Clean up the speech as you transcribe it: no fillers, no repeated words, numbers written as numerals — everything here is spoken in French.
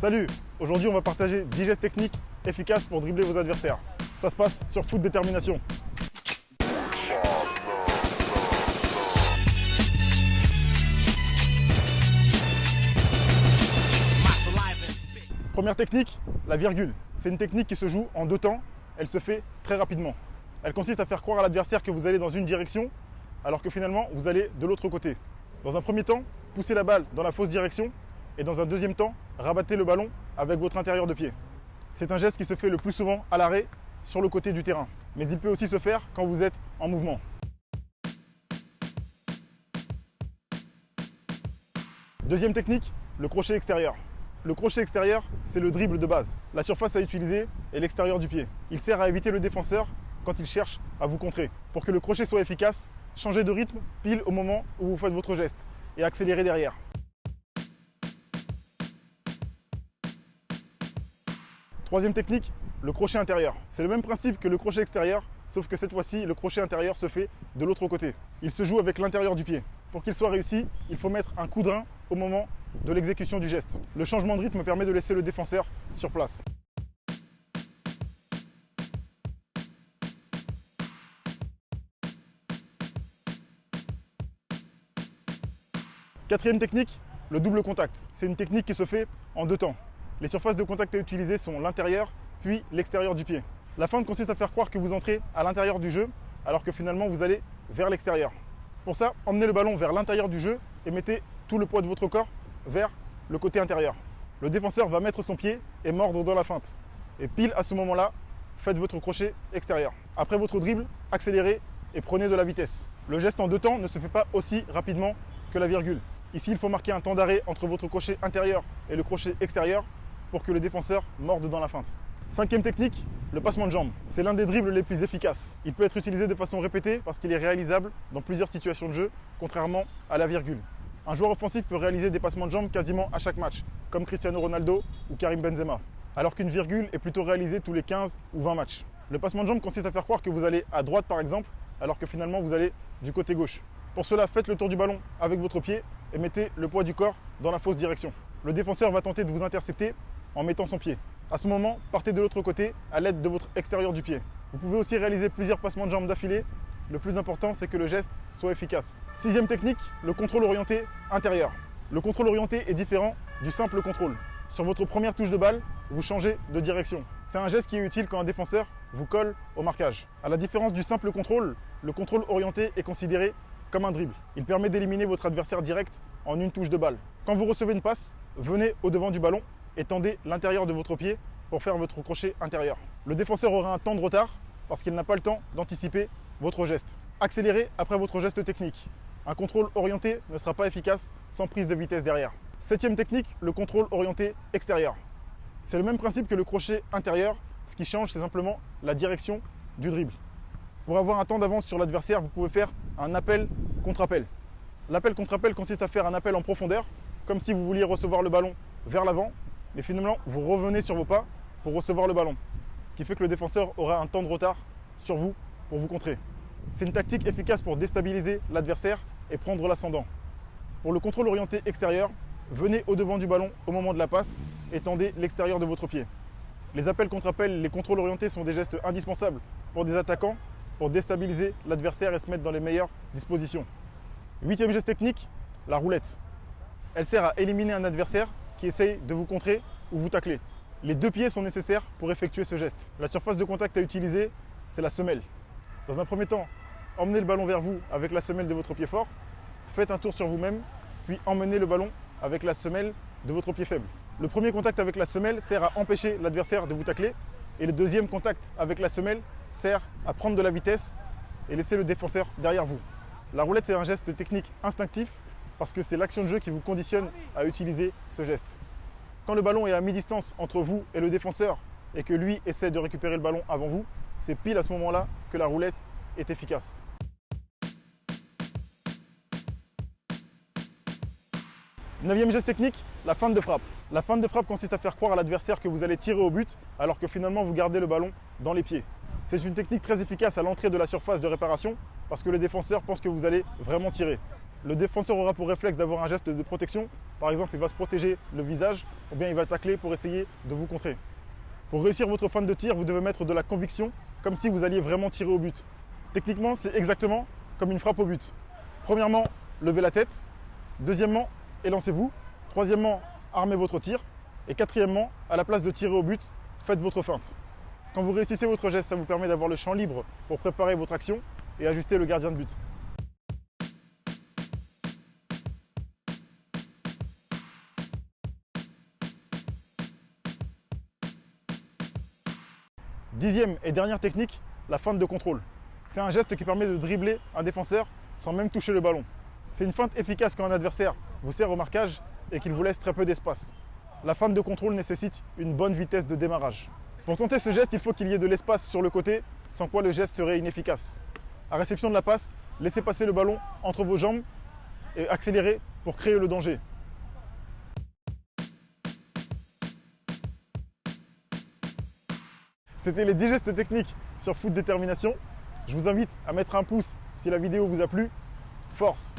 Salut! Aujourd'hui on va partager 10 gestes techniques efficaces pour dribbler vos adversaires. Ça se passe sur Foot Détermination. Première technique, la virgule. C'est une technique qui se joue en deux temps, elle se fait très rapidement. Elle consiste à faire croire à l'adversaire que vous allez dans une direction, alors que finalement vous allez de l'autre côté. Dans un premier temps, poussez la balle dans la fausse direction, et dans un deuxième temps, rabattez le ballon avec votre intérieur de pied. C'est un geste qui se fait le plus souvent à l'arrêt, sur le côté du terrain. Mais il peut aussi se faire quand vous êtes en mouvement. Deuxième technique, le crochet extérieur. Le crochet extérieur, c'est le dribble de base. La surface à utiliser est l'extérieur du pied. Il sert à éviter le défenseur quand il cherche à vous contrer. Pour que le crochet soit efficace, changez de rythme pile au moment où vous faites votre geste et accélérez derrière. Troisième technique, le crochet intérieur. C'est le même principe que le crochet extérieur, sauf que cette fois-ci, le crochet intérieur se fait de l'autre côté. Il se joue avec l'intérieur du pied. Pour qu'il soit réussi, il faut mettre un coup de rein au moment de l'exécution du geste. Le changement de rythme permet de laisser le défenseur sur place. Quatrième technique, le double contact. C'est une technique qui se fait en deux temps. Les surfaces de contact à utiliser sont l'intérieur puis l'extérieur du pied. La feinte consiste à faire croire que vous entrez à l'intérieur du jeu alors que finalement vous allez vers l'extérieur. Pour ça, emmenez le ballon vers l'intérieur du jeu et mettez tout le poids de votre corps vers le côté intérieur. Le défenseur va mettre son pied et mordre dans la feinte. Et pile à ce moment-là, faites votre crochet extérieur. Après votre dribble, accélérez et prenez de la vitesse. Le geste en deux temps ne se fait pas aussi rapidement que la virgule. Ici, il faut marquer un temps d'arrêt entre votre crochet intérieur et le crochet extérieur pour que le défenseur morde dans la feinte. Cinquième technique, le passement de jambe. C'est l'un des dribbles les plus efficaces. Il peut être utilisé de façon répétée parce qu'il est réalisable dans plusieurs situations de jeu, contrairement à la virgule. Un joueur offensif peut réaliser des passements de jambes quasiment à chaque match, comme Cristiano Ronaldo ou Karim Benzema, alors qu'une virgule est plutôt réalisée tous les 15 ou 20 matchs. Le passement de jambes consiste à faire croire que vous allez à droite par exemple, alors que finalement vous allez du côté gauche. Pour cela, faites le tour du ballon avec votre pied et mettez le poids du corps dans la fausse direction. Le défenseur va tenter de vous intercepter en mettant son pied. À ce moment, partez de l'autre côté à l'aide de votre extérieur du pied. Vous pouvez aussi réaliser plusieurs passements de jambes d'affilée. Le plus important, c'est que le geste soit efficace. Sixième technique, le contrôle orienté intérieur. Le contrôle orienté est différent du simple contrôle. Sur votre première touche de balle, vous changez de direction. C'est un geste qui est utile quand un défenseur vous colle au marquage. À la différence du simple contrôle, le contrôle orienté est considéré comme un dribble. Il permet d'éliminer votre adversaire direct en une touche de balle. Quand vous recevez une passe, venez au devant du ballon et tendez l'intérieur de votre pied pour faire votre crochet intérieur. Le défenseur aura un temps de retard parce qu'il n'a pas le temps d'anticiper votre geste. Accélérez après votre geste technique. Un contrôle orienté ne sera pas efficace sans prise de vitesse derrière. Septième technique, le contrôle orienté extérieur. C'est le même principe que le crochet intérieur. Ce qui change, c'est simplement la direction du dribble. Pour avoir un temps d'avance sur l'adversaire, vous pouvez faire un appel contre appel. L'appel contre appel consiste à faire un appel en profondeur, comme si vous vouliez recevoir le ballon vers l'avant, mais finalement vous revenez sur vos pas pour recevoir le ballon. Ce qui fait que le défenseur aura un temps de retard sur vous pour vous contrer. C'est une tactique efficace pour déstabiliser l'adversaire et prendre l'ascendant. Pour le contrôle orienté extérieur, venez au devant du ballon au moment de la passe et tendez l'extérieur de votre pied. Les appels contre appels, les contrôles orientés sont des gestes indispensables pour des attaquants pour déstabiliser l'adversaire et se mettre dans les meilleures dispositions. Huitième geste technique, la roulette. Elle sert à éliminer un adversaire qui essaye de vous contrer ou vous tacler. Les deux pieds sont nécessaires pour effectuer ce geste. La surface de contact à utiliser, c'est la semelle. Dans un premier temps, emmenez le ballon vers vous avec la semelle de votre pied fort, faites un tour sur vous-même, puis emmenez le ballon avec la semelle de votre pied faible. Le premier contact avec la semelle sert à empêcher l'adversaire de vous tacler, et le deuxième contact avec la semelle sert à prendre de la vitesse et laisser le défenseur derrière vous. La roulette, c'est un geste technique instinctif parce que c'est l'action de jeu qui vous conditionne à utiliser ce geste. Quand le ballon est à mi-distance entre vous et le défenseur et que lui essaie de récupérer le ballon avant vous, c'est pile à ce moment-là que la roulette est efficace. Neuvième geste technique, la feinte de frappe. La feinte de frappe consiste à faire croire à l'adversaire que vous allez tirer au but alors que finalement vous gardez le ballon dans les pieds. C'est une technique très efficace à l'entrée de la surface de réparation parce que le défenseur pense que vous allez vraiment tirer. Le défenseur aura pour réflexe d'avoir un geste de protection Par exemple, il va se protéger le visage ou bien il va tacler pour essayer de vous contrer. Pour réussir votre feinte de tir, vous devez mettre de la conviction, comme si vous alliez vraiment tirer au but. Techniquement, c'est exactement comme une frappe au but. Premièrement, levez la tête. Deuxièmement, élancez-vous. Troisièmement, armez votre tir. Et quatrièmement, à la place de tirer au but, faites votre feinte. Quand vous réussissez votre geste, ça vous permet d'avoir le champ libre pour préparer votre action et ajuster le gardien de but. Dixième et dernière technique, la feinte de contrôle. C'est un geste qui permet de dribbler un défenseur sans même toucher le ballon. C'est une feinte efficace quand un adversaire vous sert au marquage et qu'il vous laisse très peu d'espace. La feinte de contrôle nécessite une bonne vitesse de démarrage. Pour tenter ce geste, il faut qu'il y ait de l'espace sur le côté, sans quoi le geste serait inefficace. À réception de la passe, laissez passer le ballon entre vos jambes et accélérez pour créer le danger. C'était les 10 gestes techniques sur Foot Détermination. Je vous invite à mettre un pouce si la vidéo vous a plu. Force!